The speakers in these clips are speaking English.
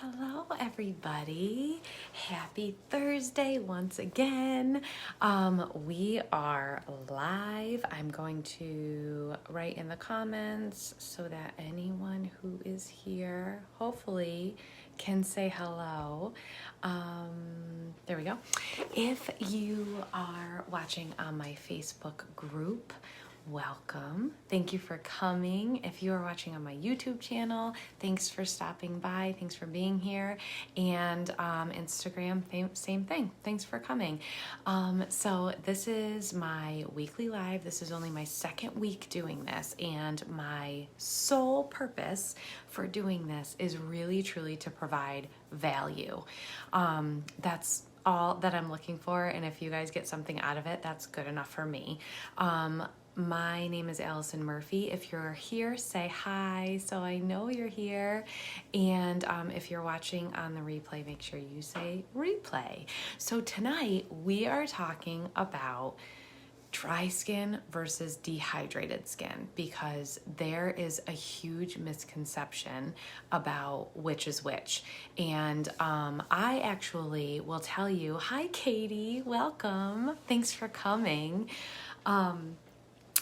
Hello, everybody. Happy Thursday once again. We are live. I'm going to write in the comments so that anyone who is here hopefully can say hello. There we go. If you are watching on my Facebook group, welcome. Thank you for coming. If you are watching on my YouTube channel, thanks for stopping by. Thanks for being here. And Instagram, same thing. Thanks for coming. So this is my weekly live. This is only my second week doing this. And my sole purpose for doing this is really, truly to provide value. That's all that I'm looking for. And if you guys get something out of it, that's good enough for me. My name is Allison Murphy. If you're here, say hi so I know you're here. And if you're watching on the replay, make sure you say replay. So tonight we are talking about dry skin versus dehydrated skin because there is a huge misconception about which is which. And I actually will tell you, hi Katie, welcome. Thanks for coming.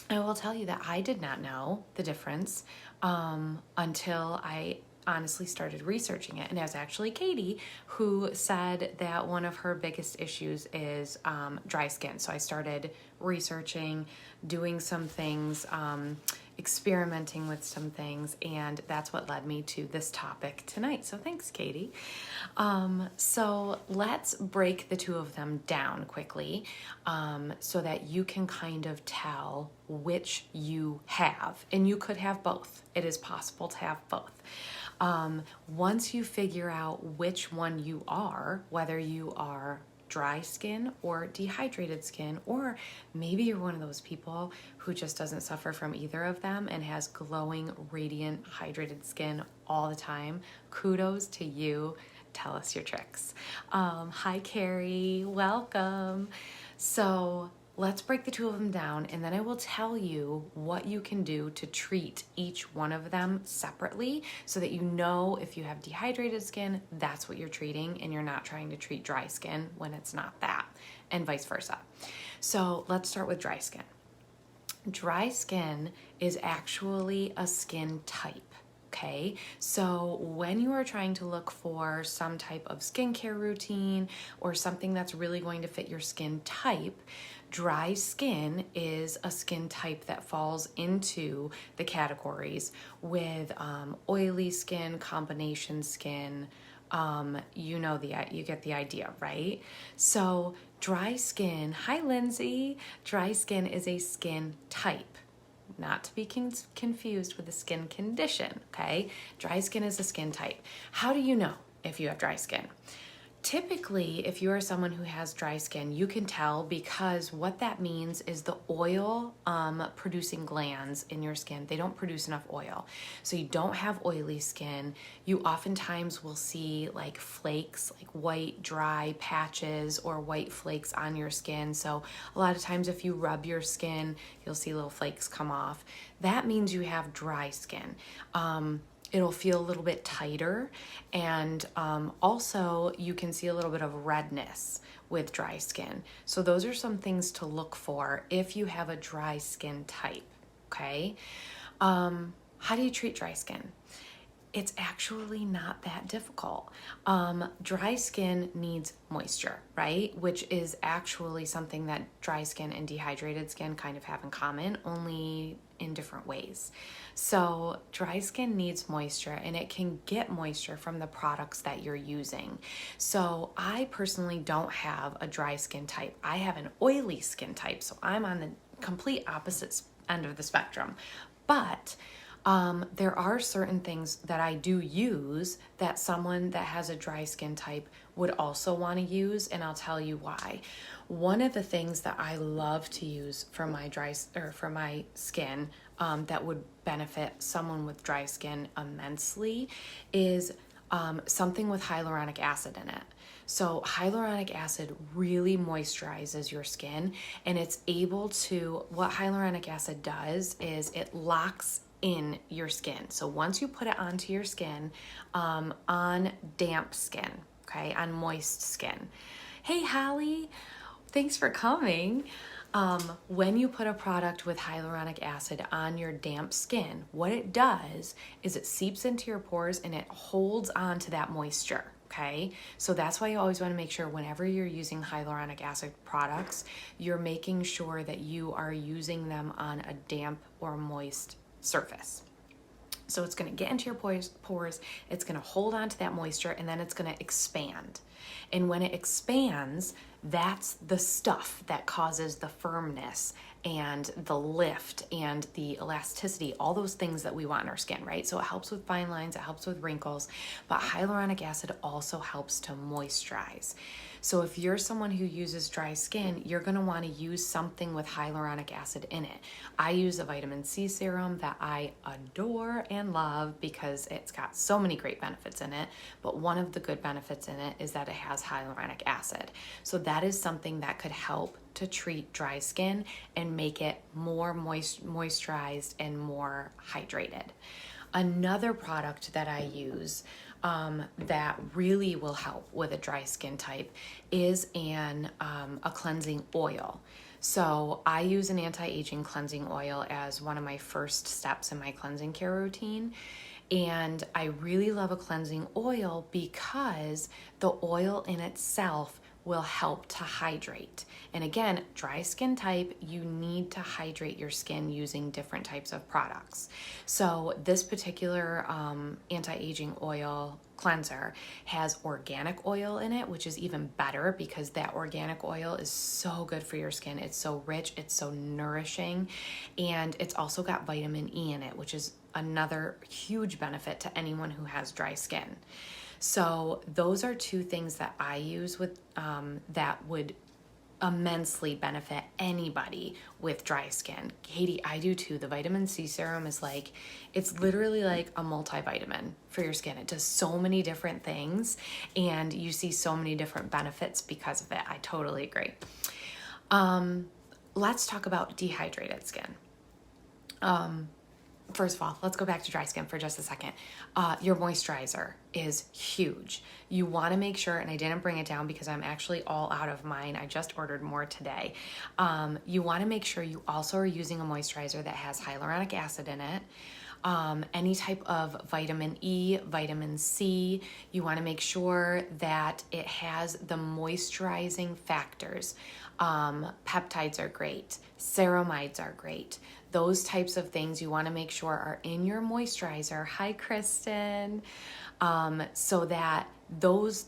I will tell you that I did not know the difference until I honestly started researching it. And it was actually Katie who said that one of her biggest issues is dry skin. So I started researching, doing some things, experimenting with some things, and that's what led me to this topic tonight. So thanks, Katie. So let's break the two of them down quickly so that you can kind of tell which you have. And you could have both. It is possible to have both. Once you figure out which one you are, whether you are dry skin or dehydrated skin, or maybe you're one of those people who just doesn't suffer from either of them and has glowing, radiant, hydrated skin all the time, kudos to you. Tell us your tricks. Hi, Carrie, welcome. So let's break the two of them down, and then I will tell you what you can do to treat each one of them separately so that you know if you have dehydrated skin, that's what you're treating, and you're not trying to treat dry skin when it's not that, and vice versa. So let's start with dry skin. Dry skin is actually a skin type. Okay, so when you are trying to look for some type of skincare routine or something that's really going to fit your skin type, dry skin is a skin type that falls into the categories with oily skin, combination skin. You get the idea, right? So dry skin, hi Lindsay, dry skin is a skin type. Not to be confused with a skin condition, okay? Dry skin is a skin type. How do you know if you have dry skin? Typically, if you are someone who has dry skin, you can tell because what that means is the oil producing glands in your skin, they don't produce enough oil. So you don't have oily skin. You oftentimes will see like flakes, like white, dry patches or white flakes on your skin. So a lot of times if you rub your skin, you'll see little flakes come off. That means you have dry skin. It'll feel a little bit tighter, and also you can see a little bit of redness with dry skin. So those are some things to look for if you have a dry skin type, okay? How do you treat dry skin? It's actually not that difficult. Dry skin needs moisture, right? Which is actually something that dry skin and dehydrated skin kind of have in common, only in different ways. So dry skin needs moisture, and it can get moisture from the products that you're using. So I personally don't have a dry skin type. I have an oily skin type, so I'm on the complete opposite end of the spectrum. But there are certain things that I do use that someone that has a dry skin type would also want to use, and I'll tell you why. One of the things that I love to use for my for my skin that would benefit someone with dry skin immensely is something with hyaluronic acid in it. So hyaluronic acid really moisturizes your skin, and it's able to, what hyaluronic acid does is it locks in your skin. So once you put it onto your skin, on damp skin, okay, on moist skin. Hey, Holly, thanks for coming. When you put a product with hyaluronic acid on your damp skin, what it does is it seeps into your pores and it holds on to that moisture. Okay, so that's why you always want to make sure whenever you're using hyaluronic acid products, you're making sure that you are using them on a damp or moist surface. So it's going to get into your pores, it's going to hold on to that moisture, and then it's going to expand. And when it expands, that's the stuff that causes the firmness and the lift and the elasticity, all those things that we want in our skin, right? So it helps with fine lines, it helps with wrinkles, but hyaluronic acid also helps to moisturize. So if you're someone who uses dry skin, you're going to want to use something with hyaluronic acid in it. I use a vitamin C serum that I adore and love because it's got so many great benefits in it, but one of the good benefits in it is that it has hyaluronic acid. So that is something that could help to treat dry skin and make it more moisturized and more hydrated. Another product that I use that really will help with a dry skin type is a cleansing oil. So I use an anti-aging cleansing oil as one of my first steps in my cleansing care routine. And I really love a cleansing oil because the oil in itself will help to hydrate. And again, dry skin type, you need to hydrate your skin using different types of products. So this particular anti-aging oil cleanser has organic oil in it, which is even better because that organic oil is so good for your skin. It's so rich, it's so nourishing, and it's also got vitamin E in it, which is another huge benefit to anyone who has dry skin. So those are two things that I use with that would immensely benefit anybody with dry skin. Katie, I do too. The vitamin C serum is like, it's literally like a multivitamin for your skin. It does so many different things and you see so many different benefits because of it. I totally agree. Let's talk about dehydrated skin. First of all, let's go back to dry skin for just a second. Your moisturizer is huge. You want to make sure, and I didn't bring it down because I'm actually all out of mine. I just ordered more today. You want to make sure you also are using a moisturizer that has hyaluronic acid in it. Any type of vitamin E, vitamin C. You want to make sure that it has the moisturizing factors. Peptides are great. Ceramides are great. Those types of things you want to make sure are in your moisturizer. Hi, Kristen. So that those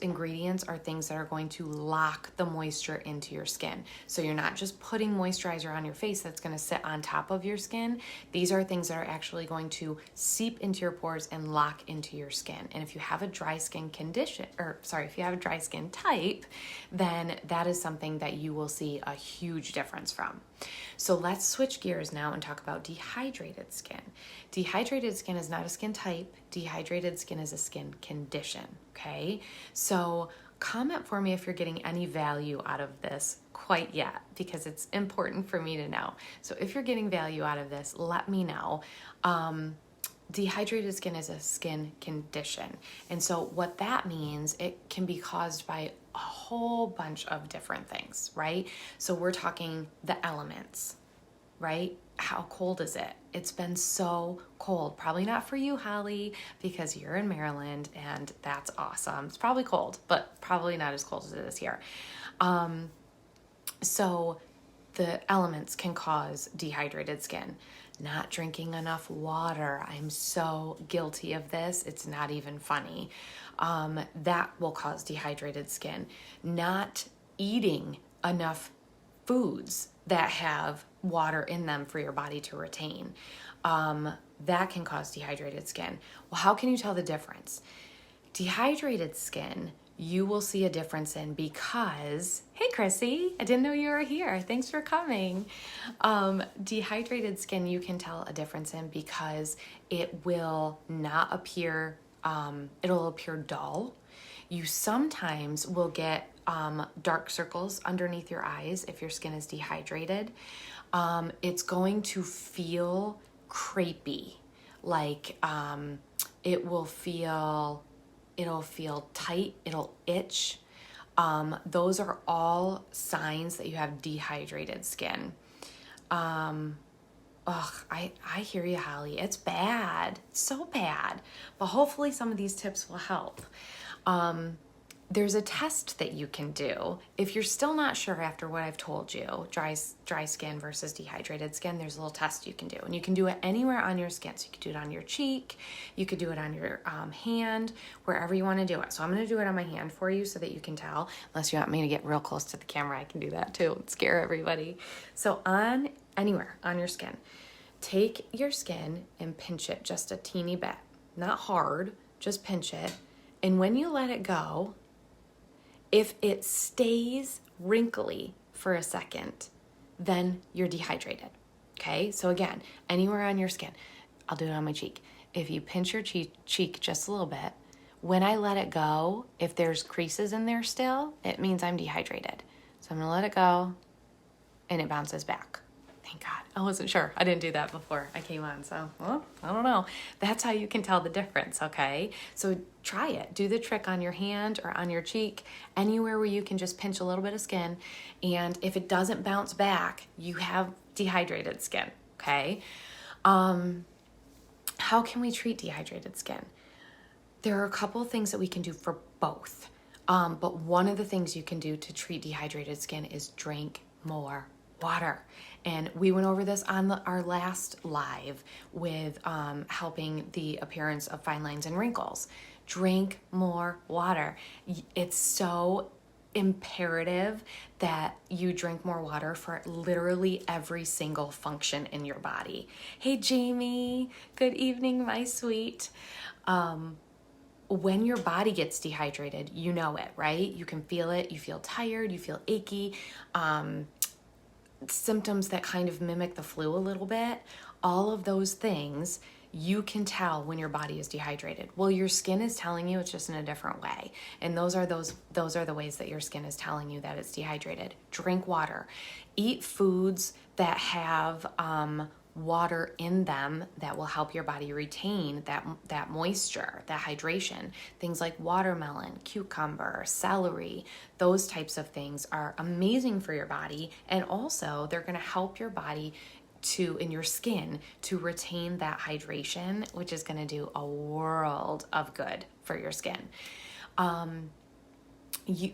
ingredients are things that are going to lock the moisture into your skin. So you're not just putting moisturizer on your face that's going to sit on top of your skin. These are things that are actually going to seep into your pores and lock into your skin. And if you have a dry skin if you have a dry skin type, then that is something that you will see a huge difference from. So let's switch gears now and talk about dehydrated skin. Dehydrated skin is not a skin type. Dehydrated skin is a skin condition, okay? So comment for me if you're getting any value out of this quite yet, because it's important for me to know. So if you're getting value out of this, let me know. Dehydrated skin is a skin condition. And so what that means, it can be caused by a whole bunch of different things, right? So we're talking the elements, right? How cold is it? It's been so cold. Probably not for you, Holly, because you're in Maryland and that's awesome. It's probably cold, but probably not as cold as it is here. So the elements can cause dehydrated skin. Not drinking enough water. I'm so guilty of this. It's not even funny. That will cause dehydrated skin. Not eating enough foods that have water in them for your body to retain. That can cause dehydrated skin. Well, how can you tell the difference? Dehydrated skin, you will see a difference in because, hey Chrissy, I didn't know you were here. Thanks for coming. Dehydrated skin, you can tell a difference in because it will not appear, it'll appear dull. You sometimes will get dark circles underneath your eyes if your skin is dehydrated. It's going to feel crepey, like it'll feel tight, it'll itch. Those are all signs that you have dehydrated skin. I hear you, Holly. It's bad, so bad. But hopefully some of these tips will help. There's a test that you can do. If you're still not sure after what I've told you, dry skin versus dehydrated skin, there's a little test you can do. And you can do it anywhere on your skin. So you could do it on your cheek, you could do it on your hand, wherever you want to do it. So I'm going to do it on my hand for you so that you can tell. Unless you want me to get real close to the camera, I can do that too and scare everybody. So anywhere on your skin, take your skin and pinch it just a teeny bit. Not hard, just pinch it. And when you let it go, if it stays wrinkly for a second, then you're dehydrated, okay? So again, anywhere on your skin, I'll do it on my cheek. If you pinch your cheek just a little bit, when I let it go, if there's creases in there still, it means I'm dehydrated. So I'm gonna let it go, and it bounces back. Thank God. I wasn't sure. I didn't do that before I came on, so well, I don't know. That's how you can tell the difference, okay? So try it. Do the trick on your hand or on your cheek, anywhere where you can just pinch a little bit of skin, and if it doesn't bounce back, you have dehydrated skin, okay? How can we treat dehydrated skin? There are a couple of things that we can do for both, but one of the things you can do to treat dehydrated skin is drink more water. And we went over this on our last live with helping the appearance of fine lines and wrinkles. Drink more water. It's so imperative that you drink more water for literally every single function in your body. Hey, Jamie. Good evening, my sweet. When your body gets dehydrated, you know it, right? You can feel it. You feel tired. You feel achy. Symptoms that kind of mimic the flu a little bit, all of those things, you can tell when your body is dehydrated. Well, your skin is telling you, it's just in a different way. And those are the ways that your skin is telling you that it's dehydrated. Drink water. Eat foods that have water in them that will help your body retain that moisture, that hydration. Things like watermelon, cucumber, celery, those types of things are amazing for your body, and also they're going to help your body in your skin to retain that hydration, which is going to do a world of good for your skin.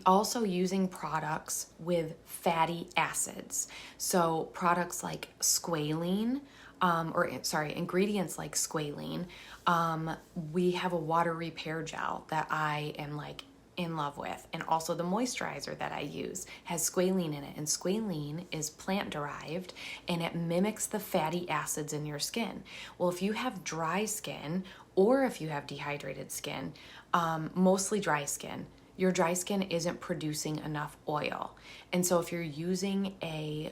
Also using products with fatty acids. So products like squalene, ingredients like squalene. We have a water repair gel that I am like in love with. And also the moisturizer that I use has squalene in it. And squalene is plant derived and it mimics the fatty acids in your skin. Well, if you have dry skin or if you have dehydrated skin, mostly dry skin, your dry skin isn't producing enough oil. And so if you're using a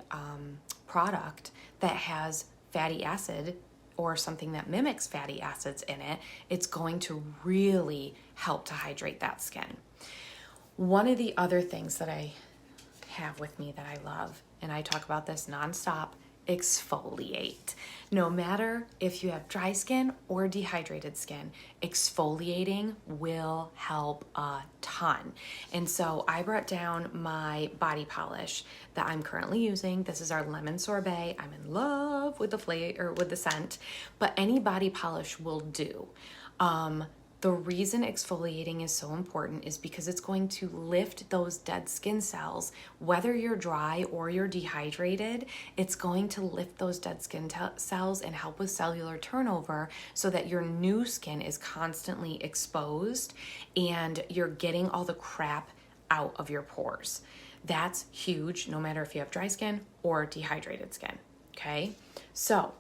product that has fatty acid or something that mimics fatty acids in it, it's going to really help to hydrate that skin. One of the other things that I have with me that I love, and I talk about this nonstop, exfoliate. No matter if you have dry skin or dehydrated skin, exfoliating will help a ton. And so I brought down my body polish that I'm currently using. This is our lemon sorbet. I'm in love with the flavor or with the scent, but any body polish will do. The reason exfoliating is so important is because it's going to lift those dead skin cells. Whether you're dry or you're dehydrated, it's going to lift those dead skin cells and help with cellular turnover so that your new skin is constantly exposed and you're getting all the crap out of your pores. That's huge, no matter if you have dry skin or dehydrated skin, okay? So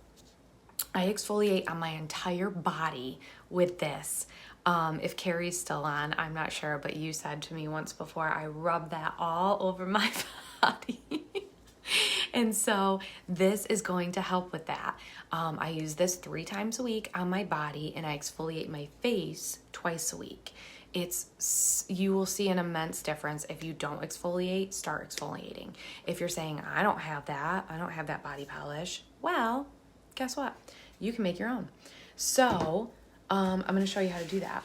I exfoliate on my entire body with this. If Carrie's still on, I'm not sure, but you said to me once before, I rub that all over my body. And so this is going to help with that. I use this 3 times a week on my body, and I exfoliate my face twice a week. You will see an immense difference. If you don't exfoliate, start exfoliating. If you're saying, I don't have that body polish, well, guess what? you can make your own. So I'm going to show you how to do that.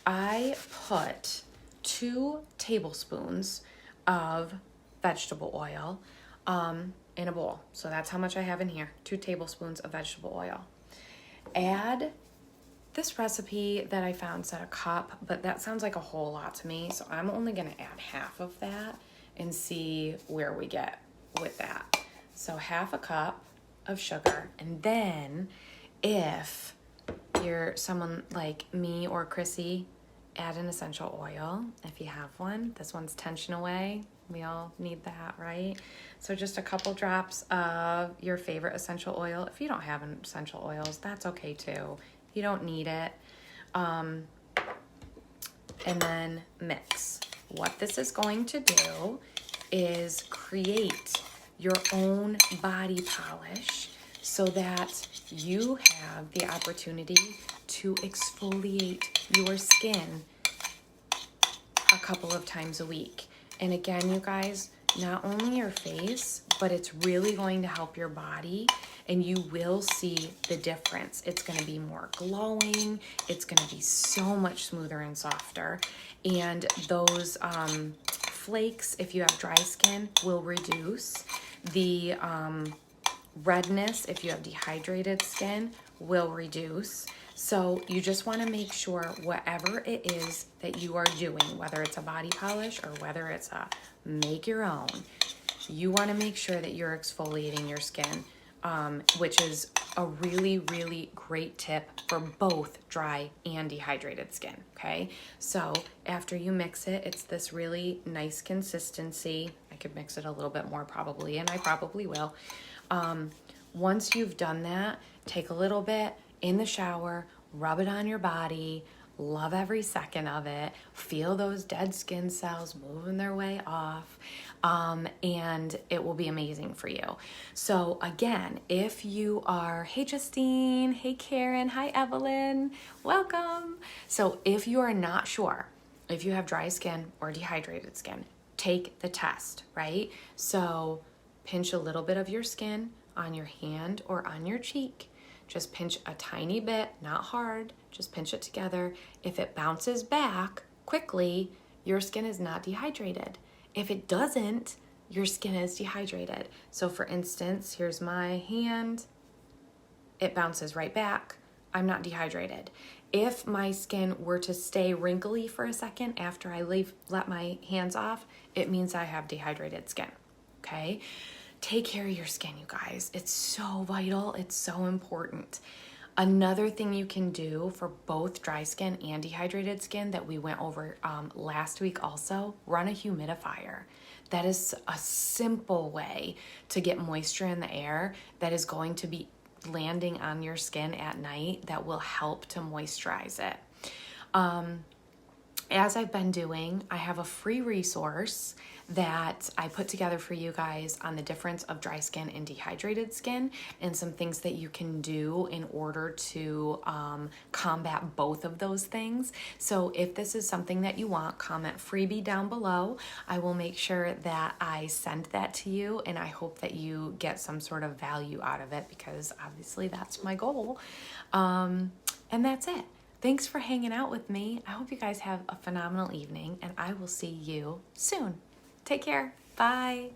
I put 2 tablespoons of vegetable oil in a bowl. So that's how much I have in here, 2 tablespoons of vegetable oil. Add this recipe that I found said a cup, but that sounds like a whole lot to me. So I'm only going to add half of that and see where we get with that. So half a cup of sugar. And then if you're someone like me or Chrissy, add an essential oil if you have one. This one's tension away. We all need that, right? So just a couple drops of your favorite essential oil. If you don't have essential oils, that's okay too. You don't need it. And then mix. What this is going to do is create your own body polish so that you have the opportunity to exfoliate your skin a couple of times a week. And again, you guys, not only your face, but it's really going to help your body, and you will see the difference. It's going to be more glowing. It's going to be so much smoother and softer. And those flakes, if you have dry skin, will reduce. The redness, if you have dehydrated skin, will reduce. So you just want to make sure whatever it is that you are doing, whether it's a body polish or whether it's a make your own, you want to make sure that you're exfoliating your skin, which is a really, really great tip for both dry and dehydrated skin, okay? So after you mix it, it's this really nice consistency. I could mix it a little bit more probably, and I probably will. Once you've done that, take a little bit in the shower, rub it on your body, love every second of it, feel those dead skin cells moving their way off, and it will be amazing for you. So again, if you are, hey Justine, hey Karen, hi Evelyn, welcome. So if you are not sure if you have dry skin or dehydrated skin, take the test, right? So pinch a little bit of your skin on your hand or on your cheek. Just pinch a tiny bit, not hard, just pinch it together. If it bounces back quickly, your skin is not dehydrated. If it doesn't, your skin is dehydrated. So for instance, here's my hand. It bounces right back. I'm not dehydrated. If my skin were to stay wrinkly for a second after I let my hands off, it means I have dehydrated skin, okay? Take care of your skin, you guys. It's so vital. It's so important. Another thing you can do for both dry skin and dehydrated skin that we went over last week also, run a humidifier. That is a simple way to get moisture in the air that is going to be landing on your skin at night that will help to moisturize it. As I've been doing, I have a free resource that I put together for you guys on the difference of dry skin and dehydrated skin and some things that you can do in order to combat both of those things. So if this is something that you want, comment freebie down below. I will make sure that I send that to you, and I hope that you get some sort of value out of it, because obviously that's my goal. And that's it. Thanks for hanging out with me. I hope you guys have a phenomenal evening, and I will see you soon. Take care. Bye.